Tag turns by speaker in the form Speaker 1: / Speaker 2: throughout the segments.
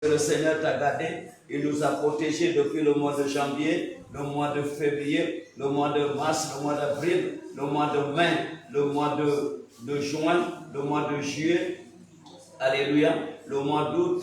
Speaker 1: Le Seigneur t'a gardé, il nous a protégés depuis le mois de janvier, le mois de février, le mois de mars, le mois d'avril, le mois de mai, le mois de juin, le mois de juillet, alléluia, le mois d'août,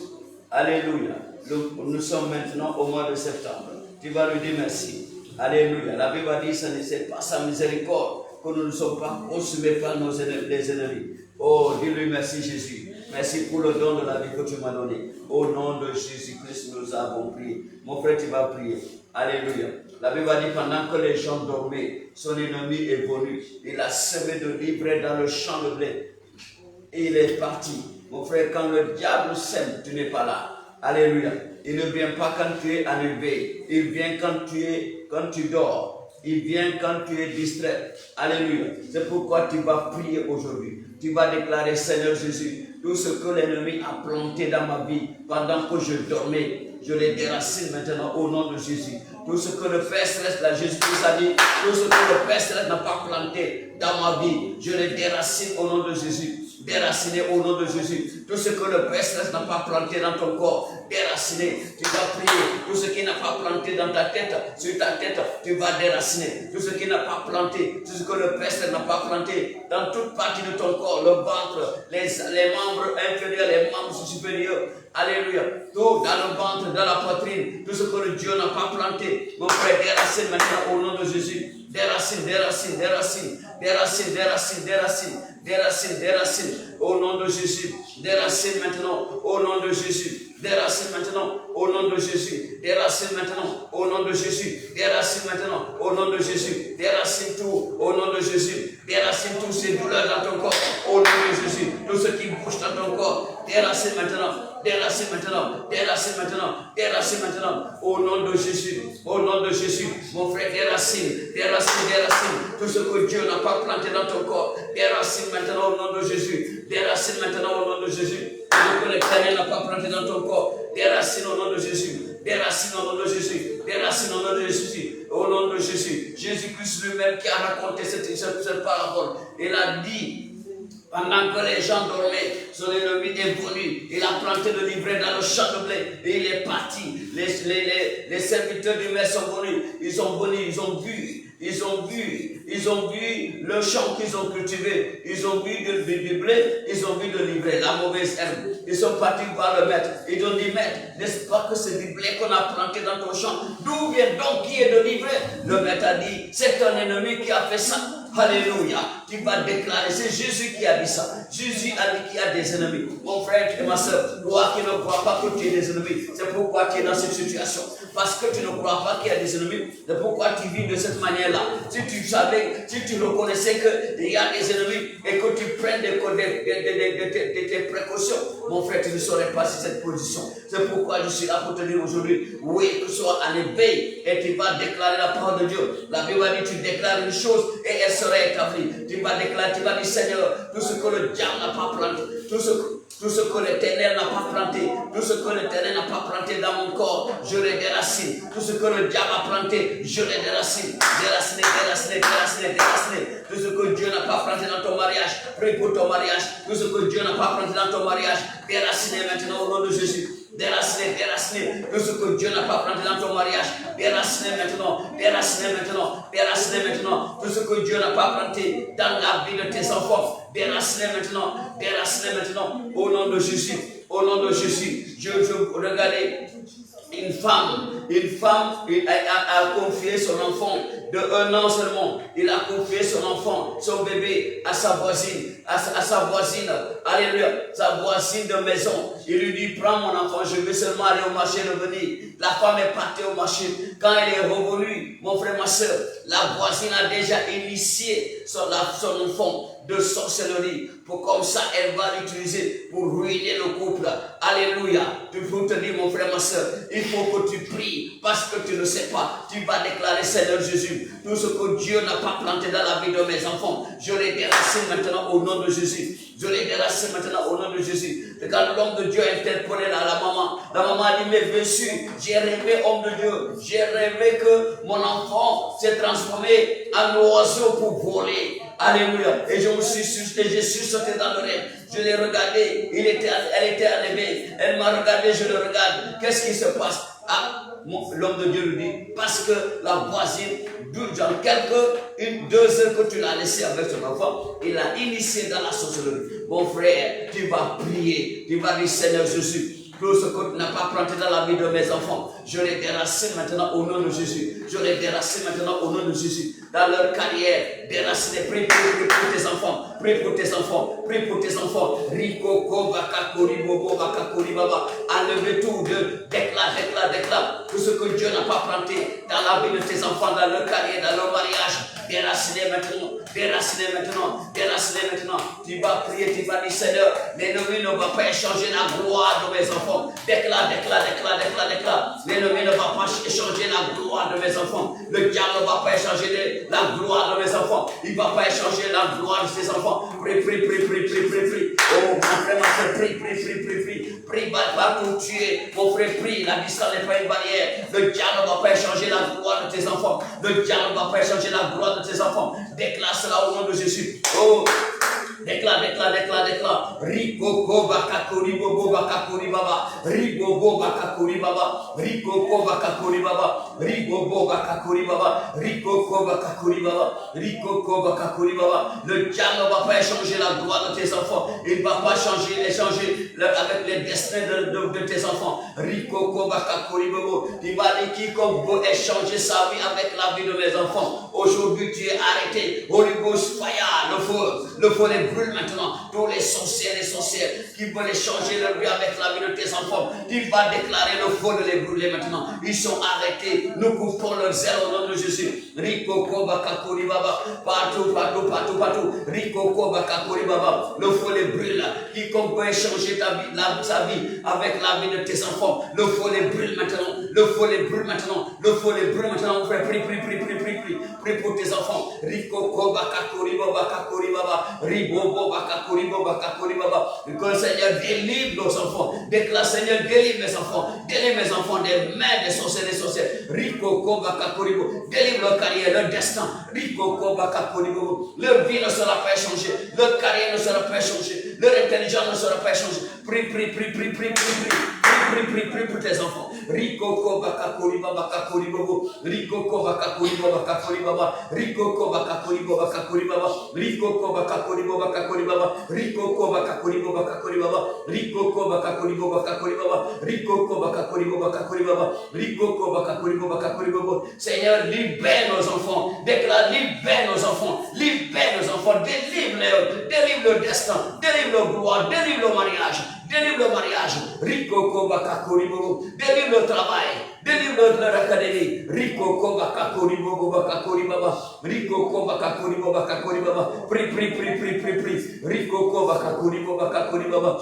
Speaker 1: alléluia. Nous sommes maintenant au mois de septembre. Tu vas lui dire merci, alléluia. La Bible dit, ce n'est pas sa miséricorde que nous ne sommes pas consumés par les ennemis. Oh, dis-lui merci Jésus. Merci pour le don de la vie que tu m'as donné. Au nom de Jésus-Christ, nous avons prié. Mon frère, tu vas prier. Alléluia. La Bible dit, pendant que les gens dormaient, son ennemi est venu. Il a semé de l'ivraie dans le champ de blé. Et il est parti. Mon frère, quand le diable sème, tu n'es pas là. Alléluia. Il ne vient pas quand tu es en éveil. Il vient quand tu dors. Il vient quand tu es distrait. Alléluia. C'est pourquoi tu vas prier aujourd'hui. Tu vas déclarer, Seigneur Jésus, tout ce que l'ennemi a planté dans ma vie pendant que je dormais, je les déracine maintenant au nom de Jésus. Tout ce que le Père Céleste, là, Jésus-Christ a dit, tout ce que le Père Céleste n'a pas planté dans ma vie, je les déracine au nom de Jésus. Déraciné au nom de Jésus. Tout ce que le Père Céleste n'a pas planté dans ton corps, déraciné. Tu vas prier. Tout ce qui n'a pas planté dans ta tête, sur ta tête, tu vas déraciner. Tout ce qui n'a pas planté, tout ce que le Père Céleste n'a pas planté dans toute partie de ton corps, le ventre, les membres inférieurs, les membres supérieurs. Alléluia. Tout dans le ventre, dans la poitrine, tout ce que le Dieu n'a pas planté. Mon frère, déracine maintenant au nom de Jésus. Déracine, déracine, déracine, déracine, déracine, déracine, déracine, déracine, au nom de Jésus. Déracine maintenant, au nom de Jésus. Déracine maintenant, au nom de Jésus. Déracine maintenant, au nom de Jésus. Déracine maintenant, au nom de Jésus. Déracine tout, au nom de Jésus. Déracine tous ces douleurs dans ton corps, au nom de Jésus. Tout ce qui bouge dans ton corps, déracine maintenant. Déracine maintenant, déracine maintenant, déracine maintenant, au nom de Jésus, au nom de Jésus, mon frère, déracine, déracine, déracine, tout ce que Dieu n'a pas planté dans ton corps, déracine maintenant au nom de Jésus, déracine maintenant au nom de Jésus, tout ce que l'Éternel n'a pas planté dans ton corps, déracine au nom de Jésus, déracine au nom de Jésus, déracine au nom de Jésus, au nom de Jésus, Jésus-Christ lui-même qui a raconté cette parabole, il a dit, pendant que les gens dormaient, son ennemi est venu. Il a planté de l'ivraie dans le champ de blé et il est parti. Les serviteurs du maître sont venus. Ils ont vu le champ qu'ils ont cultivé. Ils ont vu du blé, ils ont vu de l'ivraie, la mauvaise herbe. Ils sont partis voir le maître. Ils ont dit, maître, n'est-ce pas que c'est du blé qu'on a planté dans ton champ? D'où vient donc qui est de l'ivraie? Le maître a dit, c'est ton ennemi qui a fait ça. Alléluia. Tu vas déclarer, c'est Jésus qui a dit ça. Jésus a dit qu'il y a des ennemis. Mon frère et ma soeur, toi qui ne crois pas que tu es des ennemis, c'est pourquoi tu es dans cette situation. Parce que tu ne crois pas qu'il y a des ennemis, c'est pourquoi tu vis de cette manière-là. Si tu savais, si tu reconnaissais qu'il y a des ennemis et que tu prennes des précautions, mon frère, tu ne serais pas sur cette position. C'est pourquoi je suis là pour te dire aujourd'hui, oui, que tu sois en éveil et tu vas déclarer la parole de Dieu. La Bible dit, tu déclares une chose et elle sera établie. Tu vas déclarer, tu vas dire, Seigneur, tout ce que le diable n'a pas planté, tout ce que l'Éternel n'a pas planté, tout ce que l'Éternel n'a pas planté dans mon corps, je les déracine. Tout ce que le diable a planté, je les déracine. Déraciner, déraciner, déraciner, déraciner. Tout ce que Dieu n'a pas planté dans ton mariage, prie pour ton mariage. Tout ce que Dieu n'a pas planté dans ton mariage, déraciner maintenant au nom de Jésus. Déraciner, déraciner. Tout ce que Dieu n'a pas planté dans ton mariage, déraciner maintenant, déraciner maintenant, déraciner maintenant. Tout ce que Dieu n'a pas planté dans la vie de tes enfants, déraciner maintenant, au nom de Jésus, au nom de Jésus. Je regardais une femme a confié son enfant de 1 an seulement. Il a confié son enfant, son bébé, à sa voisine, alléluia, sa voisine de maison. Il lui dit, prends mon enfant, je vais seulement aller au marché revenir. La femme est partie au marché. Quand elle est revenue, mon frère, ma soeur, la voisine a déjà initié son enfant de sorcellerie, pour comme ça elle va l'utiliser pour ruiner le couple. Alléluia. Tu peux te dire, mon frère, ma soeur, il faut que tu pries parce que tu ne sais pas. Tu vas déclarer, Seigneur Jésus, tout ce que Dieu n'a pas planté dans la vie de mes enfants, je les déracine maintenant au nom de Jésus. Je les déracine maintenant au nom de Jésus. Et quand l'homme de Dieu interpellait la maman a dit, mais bien sûr, j'ai rêvé, homme de Dieu, j'ai rêvé que mon enfant s'est transformé en oiseau pour voler. Alléluia. Et je suis sauté dans le rêve. Je l'ai regardé. Elle était enlevée. Elle m'a regardé, je le regarde. Qu'est-ce qui se passe? Ah, l'homme de Dieu lui dit, parce que la voisine, dans une, 2 heures que tu l'as laissé avec son enfant, il l'a initié dans la sorcellerie. Mon frère, tu vas prier, tu vas dire, Seigneur Jésus, tout ce que tu n'as pas planté dans la vie de mes enfants, je les déracine maintenant au nom de Jésus. Je les déracine maintenant au nom de Jésus. Dans leur carrière, déracine, prie pour tes enfants. Prie pour tes enfants. Prie pour tes enfants. Rico, Koba, Kakori, Bobo, Bakakori, Baba. Enlevez tout, déclare. Tout ce que Dieu n'a pas planté dans la vie de tes enfants, dans leur carrière, dans leur mariage. Déracinez maintenant. Tu vas prier, tu vas dire, Seigneur, l'ennemi ne va pas échanger la gloire de mes enfants. Déclare. L'ennemi ne va pas échanger la gloire de mes enfants. Le diable ne va pas échanger la gloire de mes enfants. Il ne va pas échanger la gloire de ses enfants. Prie. Oh, mon frère, prie. Prie, va pour tuer. Mon frère, prie. La distance n'est pas une barrière. Le diable ne va pas échanger la gloire de tes enfants. Le diable ne va pas échanger la gloire de tes enfants. Déclare cela au nom de Jésus. Oh, déclare. Rico Koba Kakori Bobo Bakakori Baba. Rico Boba Kakori Baba. Rico Koba Kakori Baba. Rico Boba Kakori Baba. Rico Koba Kakori Baba. Rico Koba Kakori Baba. Le diable ne va pas échanger la gloire de tes enfants. Il ne va pas échanger avec les destins de tes enfants. Rico Koba Kakori Bobo. Il va dire quiconque veut échanger sa vie avec la vie de mes enfants. Aujourd'hui tu es arrêté. Holy Ghost fire, le feu les brûle maintenant. Tous les sorcières qui veulent échanger leur vie avec la vie de tes enfants, tu vas déclarer le feu de les brûler maintenant. Ils sont arrêtés. Nous coupons leur zèle au nom de Jésus. Rico Koba Kakori Baba. Partout. Rico Koba Kakori Baba. Le feu les brûle. Quiconque peut échanger sa vie avec la vie de tes enfants, le feu les brûle maintenant. On fait prie pour tes enfants. Rico Koba Kakori Baba. Ribo Bakakori Baba. Que le Seigneur délivre nos enfants. Déclare, Seigneur, délivre mes enfants. Délivre mes enfants des mains des sorciers. Rico Koba Kakori Baba. Délivre leur carrière, leur destin. Rico Koba Kakori Baba. Leur vie ne sera pas échangée. Leur carrière ne sera pas échangée. Leur intelligence ne sera pas échangée. Prie pour tes enfants. Rico Koba Kakori Baba Kakori Bobo. Rico Koba Kakori Baba Kakori Baba. Rico Koba Kakori Baba Kakori Baba. Rico Koba Kakori Baba Kakori Baba. Rico Koba Kakori Baba Kakori Baba. Rico Koba Kakori Baba Kakori Baba. Rico Koba Kakori Baba Kakori Baba. Rico Koba Kakori Baba Kakori Baba. Seigneur, libère nos enfants. Déclare, libère nos enfants. Libère nos enfants. Délivre leur destin. Délivre leur gloire. Délivre leur mariage. Rico Koba Kakori Bobo. Délivre le travail. Délivre leur académie. Rico Koba Kakori Bobo Kakori Baba. Rico Koba Kakori Boba Kakori Baba. Prie. Rico Koba Kakori Boba Kakori Baba.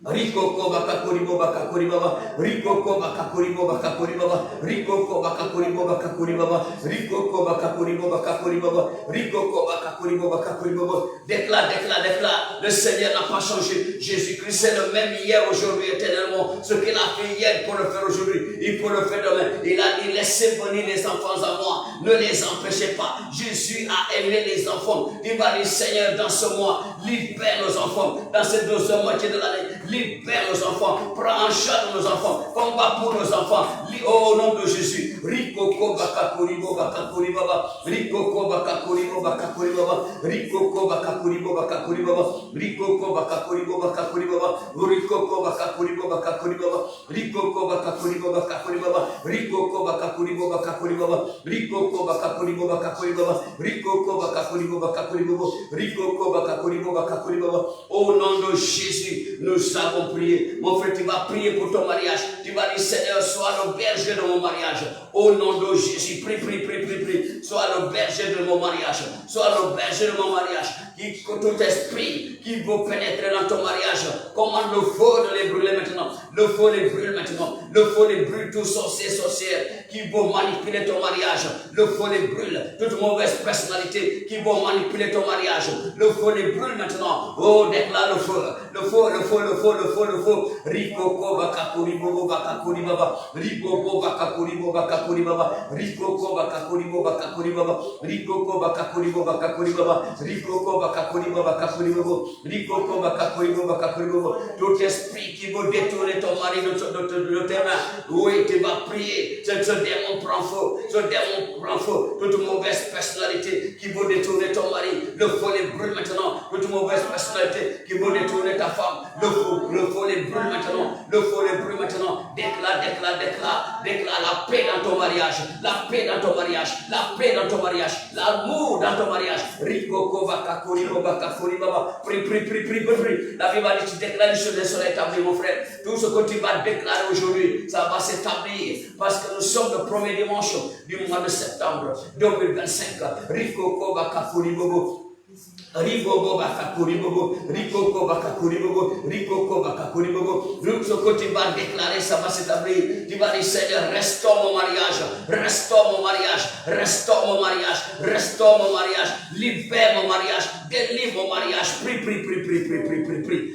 Speaker 1: Rico Koba Kakori Boba Kakori Baba. Rico Koba Kakori Boba Kakori Baba. Rico Koba Kakori Boba Kakori Baba. Rico Koba Kakori Boba Kakori Baba. Rico Koba Kakori Boba Kakori Baba. Déclare. Le Seigneur n'a pas changé. Jésus-Christ c'est le même hier, aujourd'hui, éternellement. Ce qu'il a fait hier pour le faire aujourd'hui, il peut le faire demain. Il a dit, laissez venir les enfants à moi. Ne les empêchez pas. Jésus a aimé les enfants. Il va dire, Seigneur, dans ce mois, libère nos enfants. Dans ces 2 moitiés de l'année, libère nos enfants. Prends en charge nos enfants. Combat pour nos enfants. Au nom de Jésus. Rico Koba Kakori Boba Kakori Baba. Rico Koba Kakori Boba Kakori Baba. Rico Koba Kakori Boba Kakori Baba. Rico Koba Kakori Boba Kakori Baba. Rico Koba Kakori Boba Kakori Baba. Rico Koba Kakori Boba Kakori Baba. Rico Koba Kakori Boba Kakori Baba. Rico Koba Kakori Boba Kakori Baba. Rico Koba Kakori Boba Kakori Baba. Rico Koba Kakori Boba Kakori Baba. Au nom de Jésus, nous avons prié. Mon frère, tu vas prier pour ton mariage. Tu vas dire, Seigneur, sois le berger de mon mariage. Au nom de Jésus, prie. Sois le berger de mon mariage. Sois le berger de mon mariage. tout esprit qui veut pénétrer dans ton mariage, commande le feu de les brûler maintenant. Le feu les brûle maintenant. Le feu les brûle, tout sorcier, sorcière qui veut manipuler ton mariage. Le feu les brûle. Toute mauvaise personnalité qui veut manipuler ton mariage. Le feu les brûle maintenant. Oh, déclare le feu. Le feu, le feu, le feu, le feu, le feu. Rikoko bakakuri bobo bakakuri baba. Rikoko bakakuri bobo bakakuri baba. Rikoko bakakuri bobo bakakuri baba. Rikoko bakakuri bobo bakakuri baba. Rikoko bakakuri bobo bakakuri baba. Rikoko bakakuri bobo bakakuri baba. Tout esprit qui veut détourner ton mari de tes mains. Oui, tu vas prier. Ce démon prend feu. Ce démon prend feu. Toute mauvaise personnalité qui veut détourner ton mari. Le feu les brûle maintenant. Toute mauvaise personnalité qui veut détourner ta femme. Le feu les brûle maintenant. Le feu les brûle maintenant. Déclare la paix dans ton mariage. La paix dans ton mariage. La paix dans ton mariage. L'amour dans ton mariage. Rikoko bakakuri bakakuri baba. Prie. La Bible dit, tu déclares sur les soleils établis, mon frère. Tout ce que tu vas déclarer aujourd'hui, ça va s'établir. Parce que nous sommes le premier dimanche du mois de septembre 2025. Rikoko bakakuri bobo. Ribobo bakakuri bobo, rikoko bakakuri bobo, rikoko bakakuri bobo. Ce que tu vas déclarer, ça va s'établir. Tu vas dire, Seigneur, restaure mon mariage, restaure mon mariage, restaure mon mariage, restaure mon mariage, libère mon mariage, délivre mon mariage.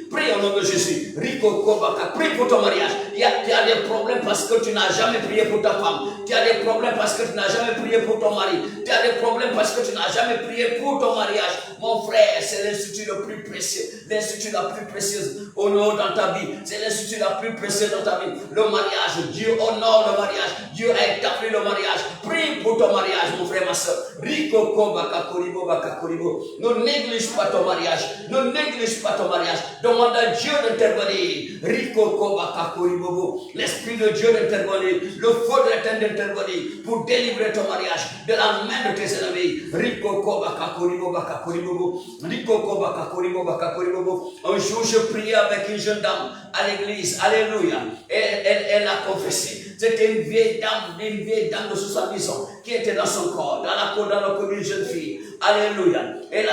Speaker 1: Prie au nom de Jésus. Rikoko bakakuri, prie pour ton mariage. Tu as des problèmes parce que tu n'as jamais prié pour ta femme. Tu as des problèmes parce que tu n'as jamais prié pour ton mari. Tu as des problèmes parce que tu n'as jamais prié pour ton mariage. Mon frère, c'est l'institut le plus précieux, l'institut la plus précieuse au nom dans ta vie. C'est l'institut la plus précieuse dans ta vie. Le mariage, Dieu honore le mariage. Dieu a établi le mariage. Prie pour ton mariage, mon frère, ma soeur. Rikoko bakakuribo bakakuribo. Ne néglige pas ton mariage. Ne néglige pas ton mariage. Demande à Dieu d'intervenir. Rikoko bakakuribo. L'Esprit de Dieu d'intervenir. Le feu de l'Éternel d'intervenir pour délivrer ton mariage de la main de tes ennemis. Rikoko bakakuribo bakakuribo. Un jour, je priais avec une jeune dame à l'église. Alléluia. Elle a confessé. C'était une vieille dame de 70 ans qui était dans son corps, dans le corps d'une jeune fille. Alléluia. Et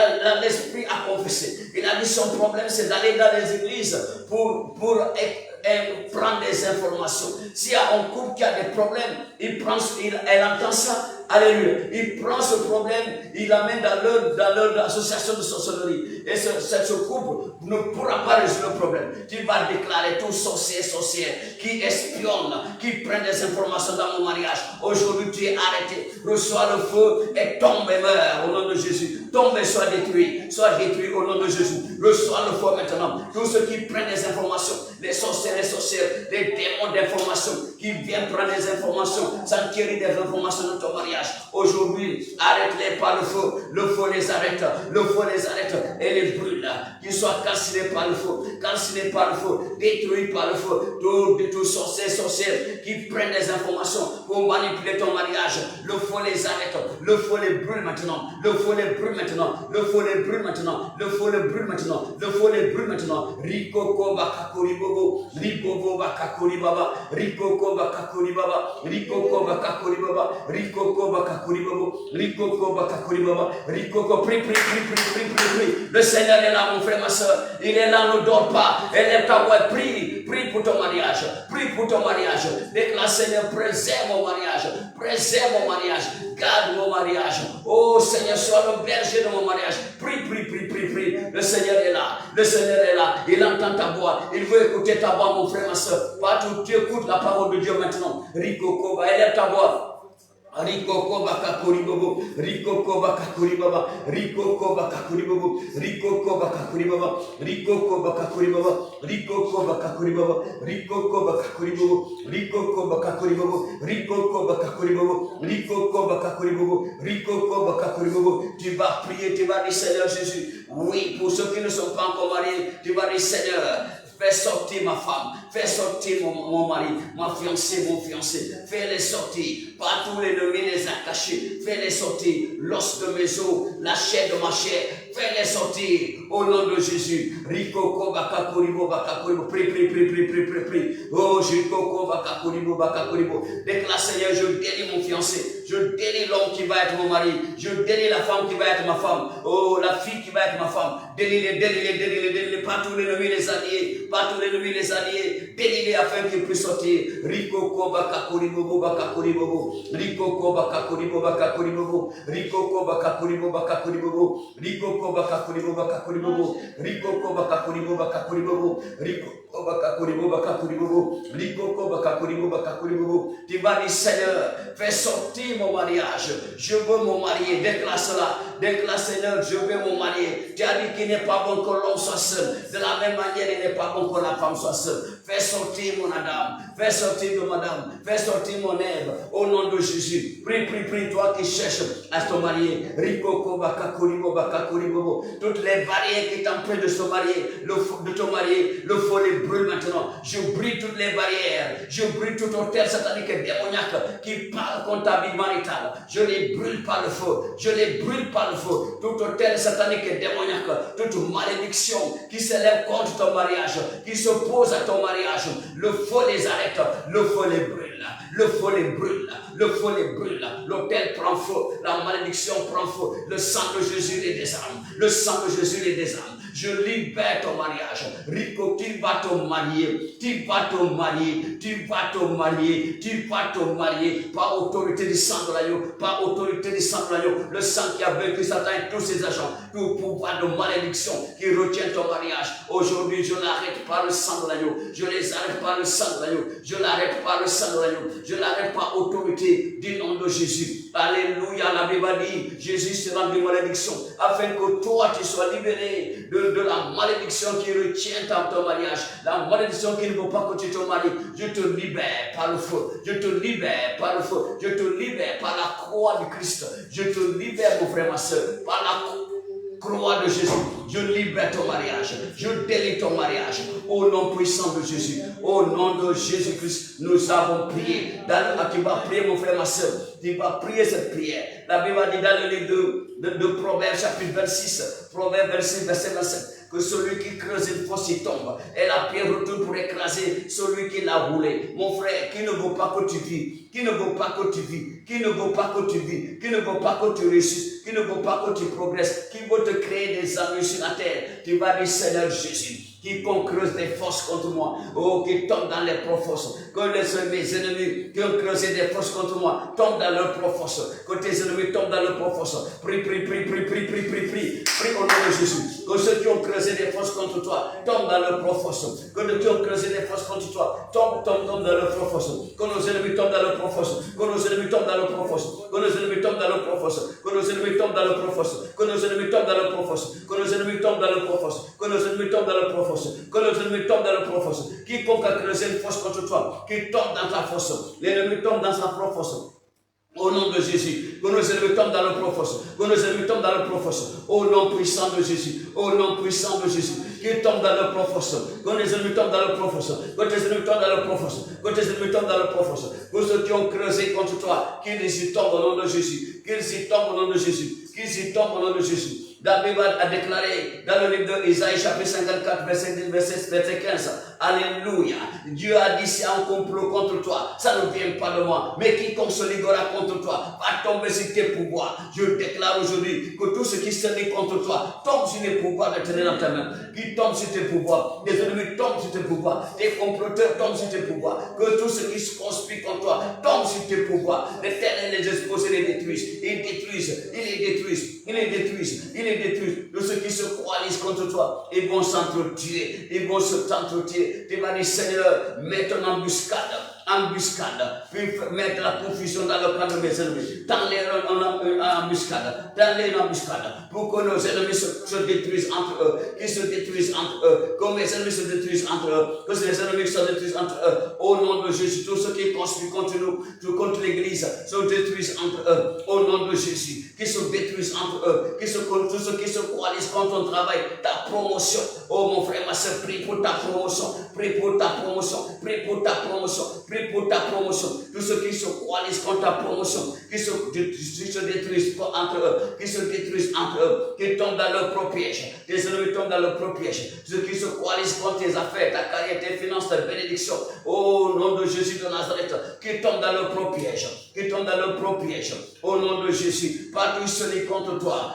Speaker 1: l'esprit a confessé. Il a dit son problème, c'est d'aller dans les églises pour prendre des informations. S'il y a un couple qui a des problèmes, elle entend ça. Alléluia. Il prend ce problème, il l'amène dans leur association de sorcellerie. Et ce couple ne pourra pas résoudre le problème. Tu vas déclarer tout sorcier, sorcière qui espionne, qui prend des informations dans mon mariage. Aujourd'hui, tu es arrêté. Reçois le feu et tombe et meurt au nom de Jésus. Tombe et sois détruit. Sois détruit au nom de Jésus. Reçois le feu maintenant. Tous ceux qui prennent des informations, les sorcières, les sorcières, les démons d'informations qui viennent prendre des informations, s'enquérir des informations dans ton mariage. Aujourd'hui, arrête-les par le feu. Le feu les arrête. Le feu les arrête et les brûle. Qu'ils soient calcinés par le feu. Calcinés par le feu. Détruits par le feu. Tous sorciers, sorcières qui prennent des informations pour manipuler ton mariage. Le feu les arrête. Le feu les brûle maintenant. Le feu les brûle maintenant. Le feu les brûle maintenant. Le feu les brûle maintenant. Le feu les brûle maintenant. Rikoko bakakuri bobo. Rikoko bakakuri baba. Rikoko bakakuri baba. Rikoko bakakuri baba. Rikoko bakakuri baba. Rikoko bakakuri baba. Rikoko, prie. Le Seigneur est là, mon frère, ma soeur. Il est là, ne dors pas. Élève ta voix, prie pour ton mariage. Prie pour ton mariage. Déclare, Seigneur, préserve mon mariage. Préserve mon mariage. Garde mon mariage. Oh Seigneur, sois le berger de mon mariage. Prie. Le Seigneur est là. Le Seigneur est là. Il entend ta voix. Il veut écouter ta voix, mon frère, ma soeur. Partout, tu écoutes la parole de Dieu maintenant. Rikoko, élève ta voix. Rikoko bakakuri bobo, rikoko bakakuri baba, rikoko bakakuri bobo, rikoko bakakuri baba, rikoko bakakuri baba, rikoko bakakuri baba, rikoko bakakuri bobo, rikoko bakakuri bobo, rikoko bakakuri bobo, rikoko bakakuri bobo, rikoko bakakuri bobo. Tu vas prier, tu vas dire Seigneur Jésus. Oui, pour ceux qui ne sont pas encore mariés, tu vas dire Seigneur. Fais sortir ma femme, fais sortir mon mari, ma fiancée, mon fiancé. Fais-les sortir. Partout l'ennemi les a cachés. Fais-les sortir. L'os de mes os, la chair de ma chair. fais-les sortir au nom de Jésus. Rikoko bakakoribo bakakoribo. Prie. Oh, Rikoko bakakoribo bakakoribo. Déclare, Seigneur, je délie mon fiancé. Je délie l'homme qui va être mon mari. Je délie la femme qui va être ma femme. Oh, la fille qui va être ma femme. Délie-les. Pas tous les ennemis, les alliés. Pas tous les ennemis, les alliés. Délie-les afin qu'ils puissent sortir. Rikoko bakakoribo bakakoribo. Rikoko bakakoribo bakakoribo. Rikoko bakakoribo bakakoribo. Rikoko bakakoribo bakakoribo. Rikoko bakakoribo bakakoribo. Rikoko bakakoribo bakakoribo. Rikoko bakakoribo bakakoribo. Tu vas dire, Seigneur, fais sortir mon mariage. Je veux mon marié. Déclare cela. Déclare, Seigneur, je veux mon marié. Tu as dit qu'il n'est pas bon que l'homme soit seul. De la même manière, il n'est pas bon que la femme soit seule. Fais sortir mon Adam. Fais sortir de madame. Fais sortir mon Ève. Au nom de Jésus. Prie, toi qui cherches à te marier. Rikoko bakakoribo bakakoribo. Toutes les barrières qui t'empêchent de se marier, de te marier, le feu les brûle maintenant. Je brûle toutes les barrières. Je brûle tout hôtel satanique et démoniaque qui parle contre ta vie maritale. Je les brûle par le feu. Je les brûle par le feu. Tout hôtel satanique et démoniaque, toute malédiction qui s'élève contre ton mariage, qui s'oppose à ton mariage, le feu les arrête. Le feu les brûle. Le feu les brûle. Le feu les brûle. L'hôtel prend feu. La malédiction prend feu. Le sang de Jésus les désarme. Le sang de Jésus les désarme. Je libère ton mariage. Rico, tu vas te marier. Tu vas te marier. Tu vas te marier. Tu vas te marier. Par autorité du sang de l'agneau. Par autorité du sang de l'agneau. Le sang qui a vaincu Satan et tous ses agents. Tout pouvoir de malédiction qui retient ton mariage. Aujourd'hui, je l'arrête par le sang de l'agneau. Je les arrête par le sang de l'agneau. Je l'arrête par le sang de l'agneau. Je l'arrête par autorité du nom de Jésus. Alléluia. La Bible dit, Jésus sera de malédiction afin que toi tu sois libéré de la malédiction qui retient ton mariage. La malédiction qui ne veut pas que tu te maries. Je te libère par le feu. Je te libère par le feu. Je te libère par la croix du Christ. Je te libère, mon frère, ma soeur, par la croix de Jésus. Je libère ton mariage. Je délie ton mariage. Au nom puissant de Jésus. Au nom de Jésus-Christ, nous avons prié. Tu vas prier, mon frère, ma soeur. Tu vas prier cette prière. La Bible dit dans le livre de Proverbes, chapitre 26, Proverbes 26, verset 27, que celui qui creuse une fosse, il tombe. Et la pierre retourne pour écraser celui qui l'a roulé. Mon frère, qui ne veut pas que tu vis, qui ne veut pas que tu vis, qui ne veut pas que tu vis, qui ne veut pas que tu réussisses, qui ne veut pas que tu progresses, qui veut te créer des ennuis sur la terre, tu vas dire, Seigneur Jésus, quiconque creuse des fosses contre moi, oh, qui tombe dans les profosses, que mes ennemis qui ont creusé des fosses contre moi, tombent dans leurs profosses, que tes ennemis tombent dans leurs profosses. Prie au nom de Jésus. Que ceux qui ont creusé des fosses contre toi tombent dans leurs profosses. Que ceux qui ont creusé des fosses contre toi tombent dans leurs profosses. Que nos ennemis tombent dans leurs profosses. Que nos ennemis tombent dans leurs profosses. Que nos ennemis tombent dans leurs profosses. Que nos ennemis tombent dans leurs profosses. Que nos ennemis tombent dans leurs profosses. Que nos ennemis tombent dans leurs profosses. Que nos ennemis tombent dans leurs profosses. Que nos ennemis tombent dans leurs profosses. Quiconque a creusé une fosse contre toi, qui tombe dans ta fosse. L'ennemi tombe dans sa propre fosse. Au nom de Jésus, que nos ennemis tombent dans le profos, que nos ennemis tombent dans le profos, au nom puissant de Jésus, au nom puissant de Jésus, qui tombe dans le profos, que nos ennemis tombent dans le profos, que tes ennemis tombent dans le profos, que tes ennemis tombent dans le profos, que ceux qui ont creusé contre toi, qu'ils y tombent au nom de Jésus, qu'ils y tombent au nom de Jésus, qu'ils y tombent au nom de Jésus. La Bible a déclaré dans le livre d'Isaïe, chapitre 54, verset 15, Alléluia. Dieu a dit, c'est un complot contre toi. Ça ne vient pas de moi. Mais quiconque se liguera contre toi va tomber sur tes pouvoirs. Je déclare aujourd'hui que tout ce qui se lie contre toi tombe sur les pouvoirs de tenir dans ta main. Qui tombe sur tes pouvoirs. Les ennemis tombent sur tes pouvoirs. Tes comploteurs tombent sur tes pouvoirs. Que tout ce qui se conspire contre toi tombe sur tes pouvoirs. L'Éternel les expose et les détruise. Ils détruisent. Ils les détruisent. Ils les détruisent. Ils les détruisent. Tous ceux qui se coalisent contre toi, ils vont s'entretuer. Ils vont se t'entretuer. Tu vas dire, Seigneur, mets ton embuscade, puis mettre la confusion dans le camp de mes ennemis. Tends-les en embuscade, pour que nos ennemis se détruisent entre eux, qu'ils se détruisent entre eux, que mes ennemis se détruisent entre eux, que les ennemis se détruisent entre eux. Au nom de Jésus, tous ceux qui conspirent contre nous, contre l'Église, se détruisent entre eux. Au nom de Jésus, qui se détruisent entre eux, tous ceux qui se coalisent contre ton travail, ta promotion. Oh mon frère, ma soeur, prie pour ta promotion, prie pour ta promotion, prie pour ta promotion, prie prie pour ta promotion. Tous ceux qui se coalisent contre ta promotion, qui se détruisent entre eux, qui tombent dans leur propre piège. Tes ennemis tombent dans leur propre piège. Ceux qui se coalisent contre tes affaires, ta carrière, tes finances, ta bénédiction. Au nom de Jésus de Nazareth, qui tombent dans leur propre piège. Au nom de Jésus, pas tous ceux contre toi.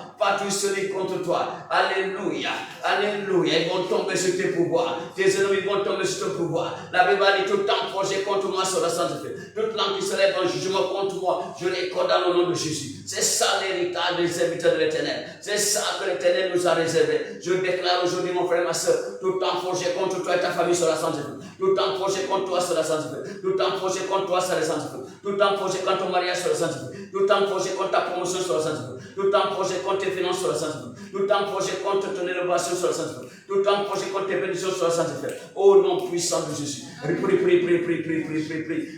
Speaker 1: Alléluia. Ils vont tomber sur tes pouvoirs. Tes ennemis vont tomber sur tes pouvoirs. La Bible dit tout temps projet contre moi sera sans effet. Toute langue qui se lève en jugement contre moi, je les condamne au nom de Jésus. C'est ça l'héritage des serviteurs de l'Éternel. C'est ça que l'Éternel nous a réservé. Je déclare aujourd'hui, mon frère et ma soeur, tout temps projet contre toi et ta famille sera sans effet. Tout temps projet contre toi sera sans effet. Tout temps projet contre toi sera sans effet. Tout temps projet contre ton mariage sera sans effet. Tout temps projet contre ta promotion sera sans effet. Tout temps projet contre tes finances sera sans effet. Tout temps projet contre ton élévation sera sans effet. Tout temps projet contre tes bénédictions sera sans effet. Au nom puissant de Jésus. Prie.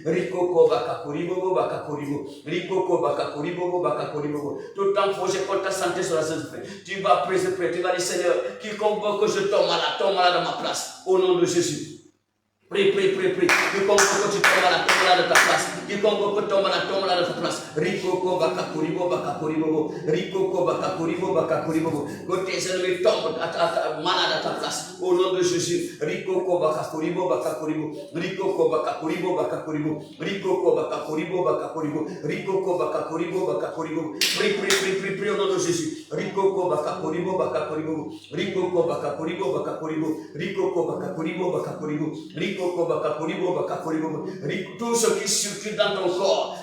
Speaker 1: Rikoko bakakuribo bakakuribo. Rikoko bakakuribo bakakuribo. Tout temps projet contre ta santé sera sans effet. Tu vas prier, tu vas dire Seigneur, quiconque que je tombe malade à ma place. Au nom de Jésus. Prie. Quiconque tu tombes malade de ta place. Quiconque tombe malade de ta place. Rikoko bakakuribo bakakuribo. Rikoko bakakuribo bakakuribo. Que tes ennemis tombent malade à ta place. Au nom de Jésus. Rikoko bakakuribo bakakuribo. Rikoko bakakuribo bakakuribo. Rikoko bakakuribo bakakuribo. Rikoko bakakuribo bakakuribo. Prie au nom de Jésus. Rikoko bakakuribo bakakuribo. Rikoko bakakuribo bakakuribo. Rikoko bakakuribo bakakuribo. Tout ce qui circule dans ton corps,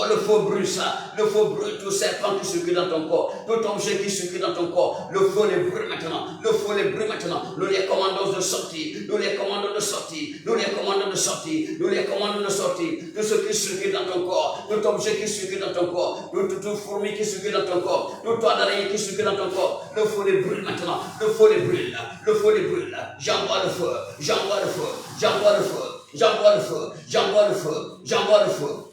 Speaker 1: le feu brûle ça. Le feu brûle tout serpent qui circule dans ton corps. Tout objet qui circule dans ton corps, le feu les brûle maintenant. Nous les commandons de sortir. Tout ce qui circule dans ton corps, tout objet qui circule dans ton corps, toute fourmi qui circule dans ton corps, toute toile d'araignée qui circule dans ton corps, le feu les brûle maintenant. Le feu les brûle. J'envoie le feu.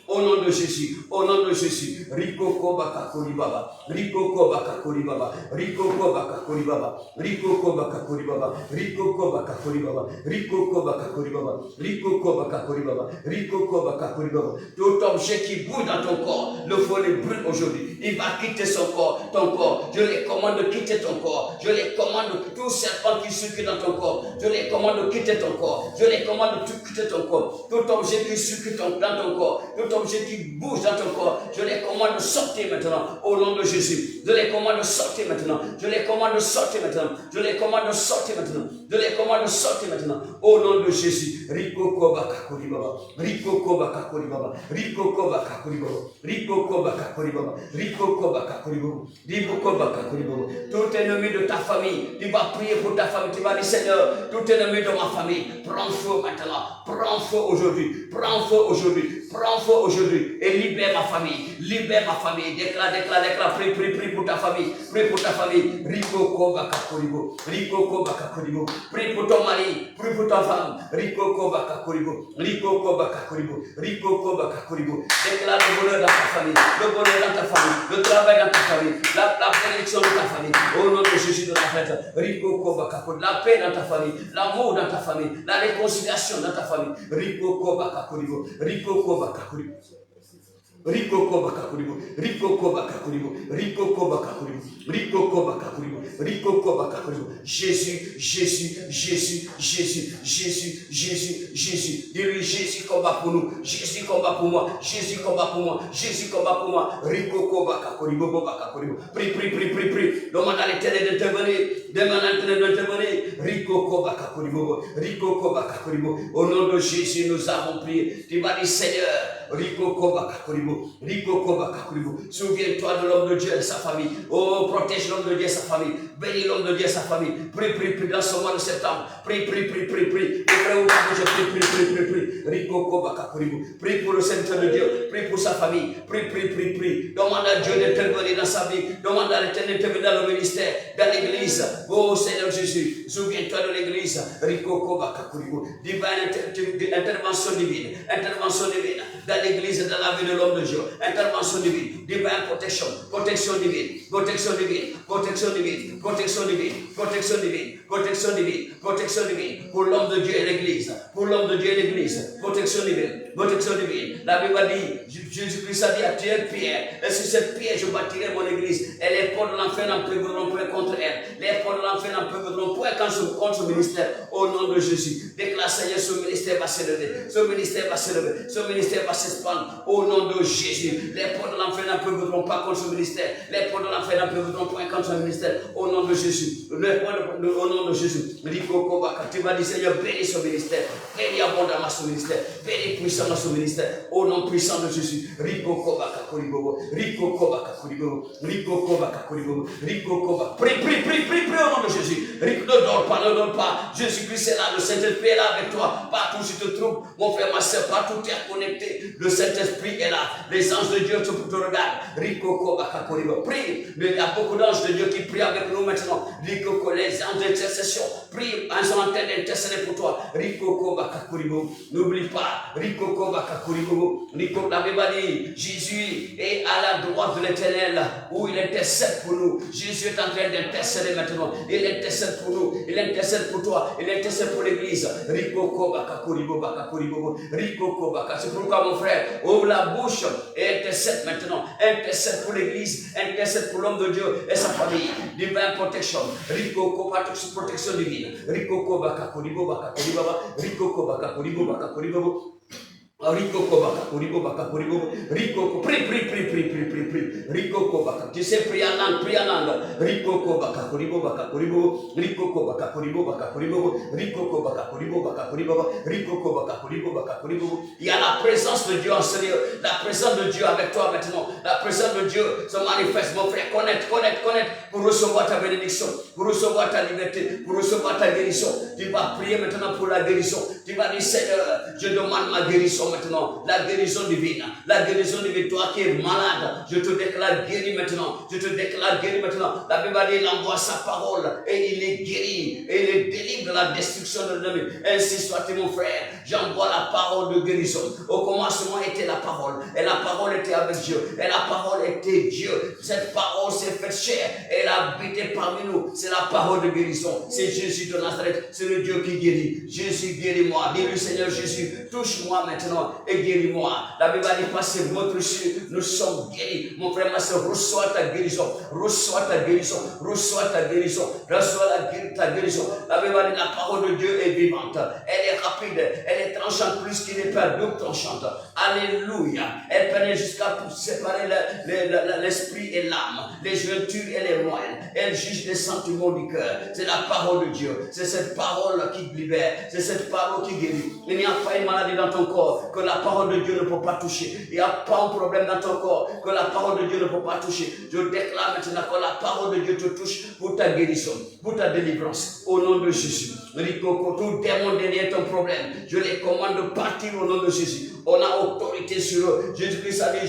Speaker 1: Au nom de Jésus. Rikoko bakakuri baba. Tout objet qui bouge dans ton corps, le feu le brûle aujourd'hui. Il va quitter ton corps. Je les commande de quitter ton corps. Je les commande de tout serpent qui circule dans ton corps. Je les commande de quitter ton corps. Tout objet qui circule dans ton corps. Tout objet qui bouge dans ton corps, je les commande de sortir maintenant au nom de Jésus. Je les commande de sortir maintenant au nom de Jésus. Rikoko bakakuri baba. Tout ennemi de ta famille, tu vas prier pour ta famille, tu vas dire Seigneur, tout ennemi de ma famille, prends feu maintenant, prends feu aujourd'hui et libère ma famille. Déclare, prie pour ta famille. Rikoko bakakuribo. Prie pour ton mari, prie pour ta femme. Rikoko bakakuribo. Déclare le bonheur dans ta famille, le travail dans ta famille, la bénédiction de ta famille. Au nom de Jésus de Nazareth, Rikoko bakakuribo. La paix dans ta famille, l'amour dans ta famille, la réconciliation dans ta famille. Rikoko bakakuribo. Jésus. Dis-lui, Jésus combat pour nous. Jésus combat pour moi. Rikoko bakakuribo bakakuribo. Prie. Demande à l'Éternel d'intervenir. Rikoko bakakuribo. Au nom de Jésus, nous avons prié. Tu m'as dit, Seigneur, Rikoko bakakuribo. Souviens-toi de l'homme de Dieu et sa famille. Oh, protège l'homme de Dieu et sa famille. Bénis l'homme de Dieu et sa famille. Prie dans ce mois de septembre. Prie. Rikoko bakakuribo. Prie pour le Seigneur de Dieu. Prie pour sa famille. Prie. Demande à Dieu d'intervenir dans sa vie. Demande à l'Éternel d'intervenir dans le ministère, dans l'église. Oh Seigneur Jésus, souviens-toi de l'église. Rikoko bakakuribo. Intervention divine. Dans l'église et dans la vie de l'homme de Dieu. Intervention divine. Divine protection divine. pour l'homme de Dieu et l'église. Pour l'homme de Dieu et l'église. Protection divine. Protection divine. La Bible dit, Jésus-Christ a dit à Pierre, et sur cette pierre je bâtirai mon église. Et les portes de l'enfer n'en prévaudront point contre elle. Les portes de l'enfer n'en prévaudront point contre ce ministère. Au nom de Jésus. Déclare Seigneur, ce ministère va s'élever. Ce ministère va s'élever. Ce ministère va s'expandre. Au nom de Jésus. Les portes de l'enfer n'en prévaudront pas contre ce ministère. Les portes de l'enfer n'en prévaudront point contre ce ministère. Au nom de Jésus. Au nom de Jésus. Tu m'as dit Seigneur, bénis ce ministère. Bénis abondamment ce ministère. Bénis puissamment ce ministère. Au nom puissant de Jésus. Rico Koba Kakuribobo. Rico Koba Kakuribobo. Rico Koba Kakuribobo. Rico Koba. Prie au nom de Jésus. Rico, ne dors pas. Jésus-Christ est là. Le Saint-Esprit est là avec toi. Partout où tu te trouves, mon frère, ma soeur, partout où tu es connecté. Le Saint-Esprit est là. Les anges de Dieu te regardent. Rico Koba Kakuribobo. Prie. Il y a beaucoup d'anges de Dieu qui prient avec nous maintenant. Rico Koba, les anges d'intercession. Prie. Ils sont en train d'intercéder pour toi. Rico Koba Kakuribobo. N'oublie pas. Rico Koba Kakuribobo. Rico, la Bible dit, Jésus est à la droite de l'Éternel où il intercède pour nous. Jésus est en train d'intercéder maintenant. Il intercède pour nous. Il intercède pour toi. Il intercède pour l'église. Rico Koba Kakuribobo Kakuribobo. Rico Koba. C'est pourquoi mon frère, ouvre la bouche et intercède maintenant. Intercède pour l'église. Intercède pour l'homme de Dieu et sa famille. Divine protection. Rico Koba, protection divine. Rico Koba Kakuribobo Kakuribobo. Rico Koba Kakuribobo Kakuribobo. Rico Kobaka, Rico, prie. Rico Kobaka, tu sais, prie en langue. Rico Kobaka, Rico Kobaka, Rico Kobaka, Rico Kobaka. Il y a la présence de Dieu en sérieux, la présence de Dieu avec toi maintenant. La présence de Dieu se manifeste, mon frère. Connecte pour recevoir ta bénédiction, pour recevoir ta liberté, pour recevoir ta guérison. Tu vas prier maintenant pour la guérison. Tu vas dire, Seigneur, je demande ma guérison maintenant, la guérison divine, toi qui es malade, je te déclare guéri maintenant, la Bible dit, il envoie sa parole et il est guéri, et il est délivre de la destruction de l'ennemi. Ainsi soit-il mon frère, j'envoie la parole de guérison. Au commencement était la parole, et la parole était avec Dieu, et la parole était Dieu. Cette parole s'est faite chair, et elle a habité parmi nous. C'est la parole de guérison, c'est Jésus de Nazareth, c'est le Dieu qui guérit. Jésus, guéris-moi, dis-lui Seigneur Jésus, touche-moi maintenant et guéris-moi. La Bible dit pas c'est votre Dieu, nous sommes guéris. Mon frère, ma soeur, reçois ta guérison. La Bible dit la parole de Dieu est vivante. Elle est rapide, elle est tranchante plus qu'il n'est pas double tranchante. Alléluia. Elle pénètre jusqu'à séparer l'esprit et l'âme, les jointures et les moelles. Elle juge les sentiments du cœur. C'est la parole de Dieu. C'est cette parole qui libère. C'est cette parole qui guérit. Il n'y a pas une maladie dans ton corps que la parole de Dieu ne peut pas toucher. Il n'y a pas un problème dans ton corps que la parole de Dieu ne peut pas toucher. Je déclare maintenant que la parole de Dieu te touche pour ta guérison, pour ta délivrance. Au nom de Jésus. Tout démon derrière ton problème, je les commande de partir au nom de Jésus. On a autorité sur eux. Jésus-Christ a dit,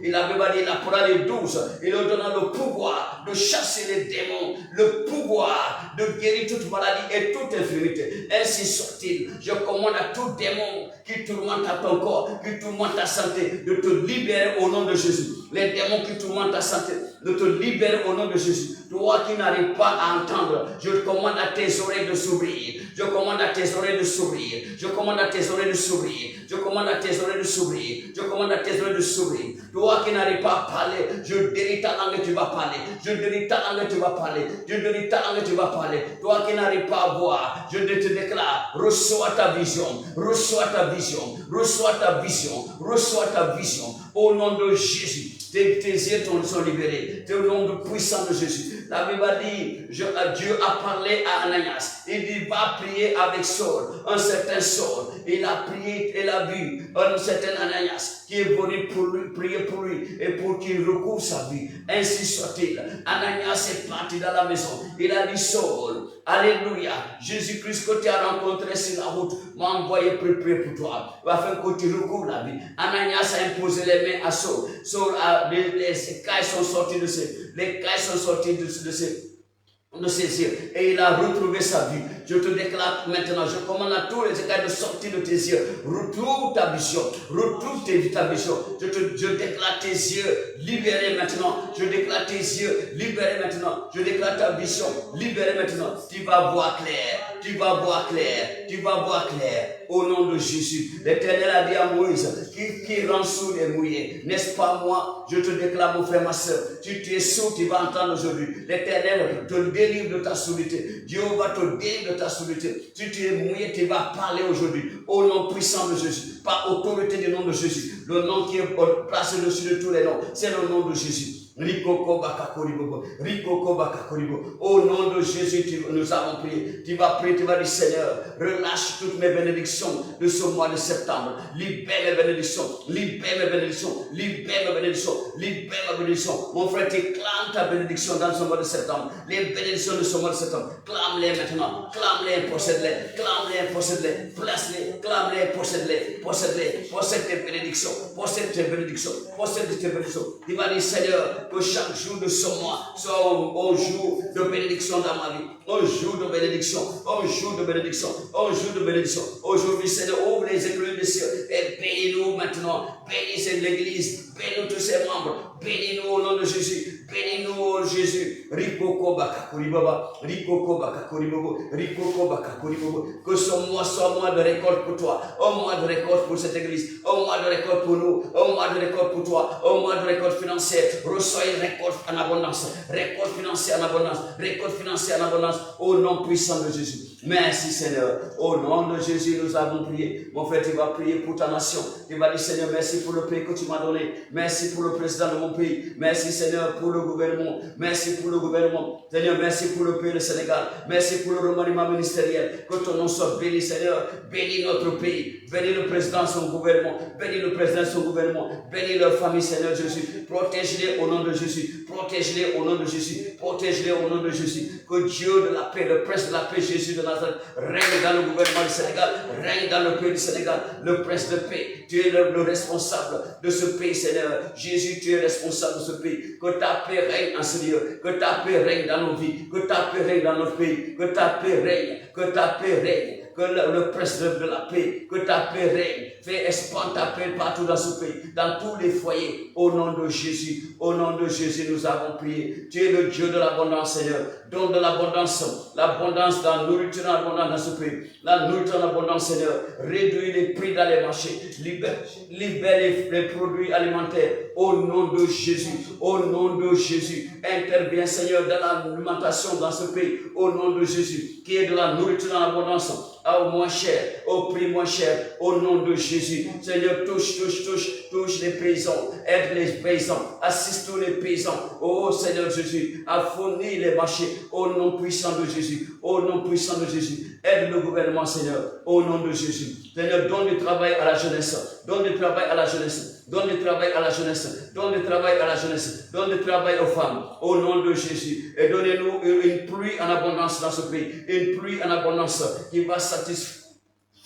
Speaker 1: il avait dit, il apprend les 12. Il leur donna le pouvoir de chasser les démons, le pouvoir de guérir toute maladie et toute infirmité. Ainsi soit-il. Je commande à tout démon qui tourmente à ton corps, qui tourmente ta santé, de te libérer au nom de Jésus. Les démons qui tourmentent ta santé, de te libérer au nom de Jésus. Toi qui n'arrives pas à entendre, je commande à tes oreilles de s'ouvrir. Je commande à tes oreilles de s'ouvrir. Je commande à tes oreilles de s'ouvrir. Je commande à tes oreilles de s'ouvrir. Je commande à tes oreilles de s'ouvrir. Toi qui n'arrives pas à parler, je délie ta langue et tu vas parler. Je délie ta langue et tu vas parler. Je délie ta langue et tu vas parler. Toi qui n'arrives pas à voir, je te déclare, reçois ta vision. Reçois ta vision. Reçois ta vision. Reçois ta vision. Au nom de Jésus. Tes yeux sont libérés. Au nom puissant de Jésus. La Bible dit, Dieu a parlé à Ananias. Il dit, va prier avec Saul, un certain Saul. Il a prié, il a vu un certain Ananias qui est venu pour lui, prier pour lui et pour qu'il recouvre sa vie. Ainsi soit-il. Ananias est parti dans la maison. Il a dit, Saul, alléluia, Jésus-Christ que tu as rencontré sur la route m'a envoyé prier pour toi, afin que tu recouvres la vie. Ananias a imposé les mains à Saul. Saul a, les cailles sont sorties de ses de saisir et il a retrouvé sa vie. Je te déclare maintenant, je commande à tous les écailles de sortir de tes yeux. Retrouve ta vision, retrouve ta vision. Je déclare tes yeux libérés maintenant. Je déclare tes yeux libérés maintenant. Je déclare ta vision libérée maintenant. Tu vas voir clair, tu vas voir clair, tu vas voir clair. Au nom de Jésus, l'Éternel a dit à Moïse, qui rend sourd et mouillé, n'est-ce pas moi? Je te déclare, mon frère, ma soeur, tu es sourd, tu vas entendre aujourd'hui. L'Éternel te délivre de ta sourdité. Dieu va te délivrer de ta sourdité. Si tu es mouillé, tu vas parler aujourd'hui. Au nom puissant de Jésus, par autorité du nom de Jésus. Le nom qui est placé dessus de tous les noms, c'est le nom de Jésus. Au nom de Jésus, nous avons prié. Tu vas prier, tu vas dire Seigneur, relâche toutes mes bénédictions de ce mois de septembre. Libère mes bénédictions, libère mes bénédictions, libère mes bénédictions, libère mes bénédictions. Mon frère, tu clames ta bénédiction dans ce mois de septembre. Les bénédictions de ce mois de septembre, clame-les maintenant, clame-les, possède-les, clame-les, possède-les, place-les, clame-les, possède-les, possède-les, possède tes bénédictions, possède tes bénédictions, possède tes bénédictions. Tu vas dire Seigneur, que chaque jour de ce mois soit un jour de bénédiction dans ma vie. Un jour de bénédiction, un jour de bénédiction, un jour de bénédiction. Aujourd'hui, Seigneur, ouvre les écluses des cieux et bénis-nous maintenant. Bénis l'église, bénis tous ses membres. Bénis-nous au nom de Jésus. Bénis-nous au Jésus. Rikoko bakakuri baba, rikoko bakakuri bobo, rikoko bakakuri bobo. Que ce mois soit un mois de récolte pour toi, un mois de récolte pour cette église, un mois de récolte pour nous, un mois de récolte pour toi, un mois de récolte financière. Reçois une récolte en abondance, récolte financière en abondance, récolte financière en abondance, au nom puissant de Jésus. Merci Seigneur. Au nom de Jésus, nous avons prié. Mon frère, tu vas prier pour ta nation. Tu vas dire Seigneur, merci pour le pays que tu m'as donné. Merci pour le président de mon pays. Merci Seigneur pour le gouvernement. Merci pour le gouvernement. Seigneur, merci pour le pays du Sénégal. Merci pour le remaniement ministériel. Que ton nom soit béni Seigneur. Bénis notre pays. Bénis le président, son gouvernement. Bénis le président, son gouvernement. Bénis leur famille Seigneur Jésus. Protège-les au nom de Jésus. Protège-les au nom de Jésus. Protège-les au nom de Jésus. Que Dieu de la paix, le prince de la paix, Jésus de Nazareth, règne dans le gouvernement du Sénégal, règne dans le pays du Sénégal, le prince de paix. Tu es le responsable de ce pays, Seigneur. Jésus, tu es responsable de ce pays. Que ta paix règne en ce lieu. Que ta paix règne dans nos vies. Que ta paix règne dans notre pays. Que ta paix règne. Que ta paix règne. Que le prince de la paix, que ta paix règne. Fais expandre ta paix partout dans ce pays, dans tous les foyers. Au nom de Jésus, au nom de Jésus, nous avons prié. Tu es le Dieu de l'abondance, Seigneur. Donne de l'abondance, l'abondance dans la nourriture en abondance dans ce pays. La nourriture en abondance, Seigneur. Réduis les prix dans les marchés. Libère les produits alimentaires. Au nom de Jésus, au nom de Jésus. Interviens, Seigneur, dans l'alimentation dans ce pays. Au nom de Jésus, qui est de la nourriture en abondance. Au moins cher, au prix moins cher, au nom de Jésus. Seigneur, touche les paysans, aide les paysans, assiste tous les paysans. Oh Seigneur Jésus, à fournir les marchés, au nom puissant de Jésus, au nom puissant de Jésus. Aide le gouvernement, Seigneur, au nom de Jésus. Seigneur, donne du travail à la jeunesse, donne du travail à la jeunesse, donne du travail à la jeunesse, donne du travail à la jeunesse, donne du travail aux femmes, au nom de Jésus. Et donnez-nous une pluie en abondance dans ce pays, une pluie en abondance qui va satisfaire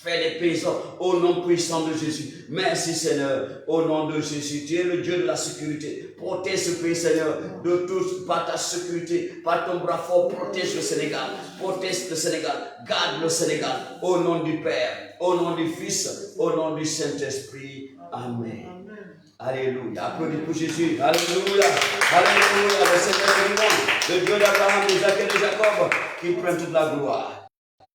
Speaker 1: les paysans, au nom puissant de Jésus. Merci Seigneur, au nom de Jésus. Tu es le Dieu de la sécurité. Protège ce pays, Seigneur, de tous, par ta sécurité, par ton bras fort. Protège le Sénégal, protège le Sénégal, garde le Sénégal, au nom du Père, au nom du Fils, au nom du Saint-Esprit. Amen. Alléluia. Applaudis pour Jésus. Alléluia. Alléluia. Le Seigneur est vivant, le Dieu d'Abraham, d'Isaac et de Jacob, qui prend toute la gloire.